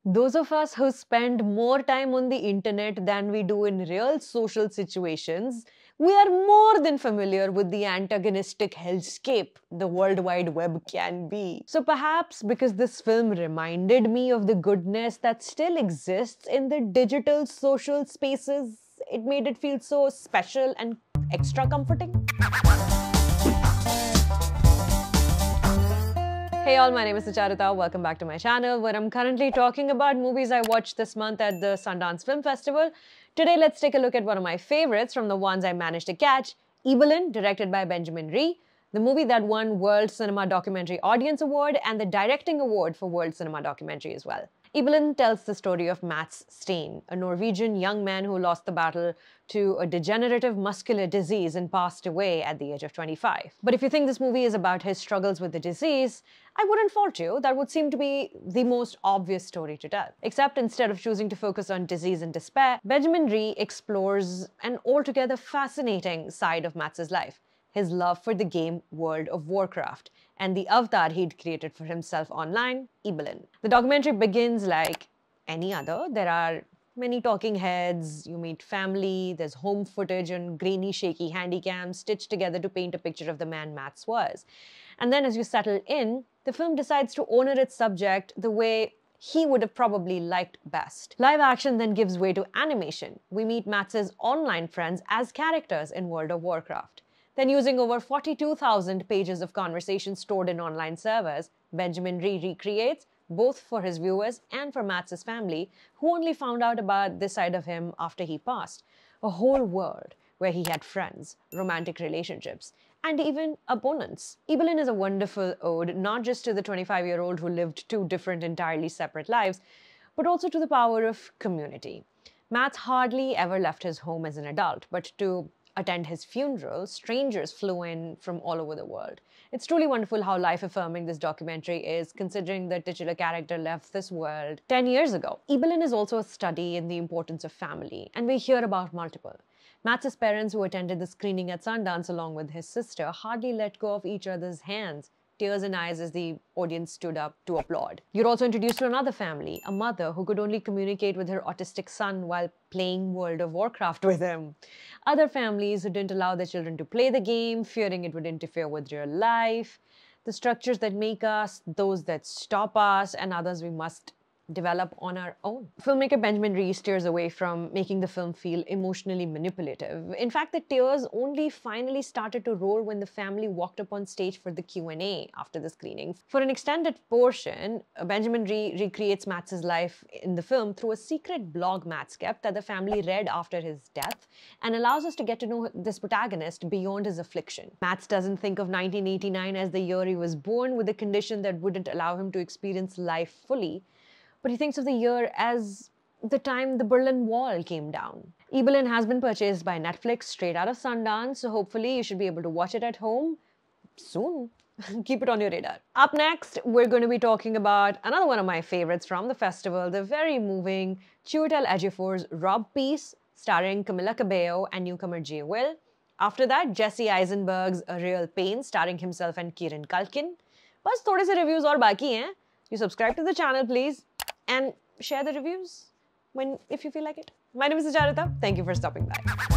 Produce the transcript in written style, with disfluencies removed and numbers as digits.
Those of us who spend more time on the internet than we do in real social situations, we are more than familiar with the antagonistic hellscape the World Wide Web can be. So perhaps because this film reminded me of the goodness that still exists in the digital social spaces, it made it feel so special and extra comforting. Hey all, my name is Sucharita. Welcome back to my channel where I'm currently talking about movies I watched this month at the Sundance Film Festival. Today, let's take a look at one of my favorites from the ones I managed to catch, Ibelin, directed by Benjamin Ree, the movie that won World Cinema Documentary Audience Award and the Directing Award for World Cinema Documentary as well. Ibelin tells the story of Mats Steen, a Norwegian young man who lost the battle to a degenerative muscular disease and passed away at the age of 25. But if you think this movie is about his struggles with the disease, I wouldn't fault you. That would seem to be the most obvious story to tell. Except instead of choosing to focus on disease and despair, Benjamin Ree explores an altogether fascinating side of Mats's life. His love for the game World of Warcraft, and the avatar he'd created for himself online, Ibelin. The documentary begins like any other. There are many talking heads, you meet family, there's home footage and grainy, shaky handycams stitched together to paint a picture of the man Mats was. And then as you settle in, the film decides to honor its subject the way he would have probably liked best. Live action then gives way to animation. We meet Mats's online friends as characters in World of Warcraft. Then, using over 42,000 pages of conversation stored in online servers, Benjamin Ree recreates, both for his viewers and for Mats's family, who only found out about this side of him after he passed, a whole world where he had friends, romantic relationships, and even opponents. Ibelin is a wonderful ode not just to the 25-year-old who lived two different, entirely separate lives, but also to the power of community. Mats hardly ever left his home as an adult, but to attend his funeral, strangers flew in from all over the world. It's truly wonderful how life-affirming this documentary is, considering the titular character left this world 10 years ago. Ibelin is also a study in the importance of family, and we hear about multiple. Mats's parents, who attended the screening at Sundance along with his sister, hardly let go of each other's hands, tears in eyes as the audience stood up to applaud. You're also introduced to another family, a mother who could only communicate with her autistic son while playing World of Warcraft with him. Other families who didn't allow their children to play the game, fearing it would interfere with real life. The structures that make us, those that stop us, and others we must develop on our own. Filmmaker Benjamin Ree steers away from making the film feel emotionally manipulative. In fact, the tears only finally started to roll when the family walked up on stage for the Q&A after the screenings. For an extended portion, Benjamin Ree recreates Mats's life in the film through a secret blog Mats kept that the family read after his death and allows us to get to know this protagonist beyond his affliction. Mats doesn't think of 1989 as the year he was born with a condition that wouldn't allow him to experience life fully, but he thinks of the year as the time the Berlin Wall came down. Ibelin has been purchased by Netflix straight out of Sundance, so hopefully you should be able to watch it at home soon. Keep it on your radar. Up next, we're going to be talking about another one of my favorites from the festival, the very moving Chiwetel Ejiofor's Rob Peace, starring Camila Cabello and newcomer Jay Will. After that, Jesse Eisenberg's A Real Pain, starring himself and Kieran Culkin. बस थोड़े से reviews और बाकी हैं. You subscribe to the channel, please. And share the reviews if you feel like it. My name is Sucharita. Thank you for stopping by.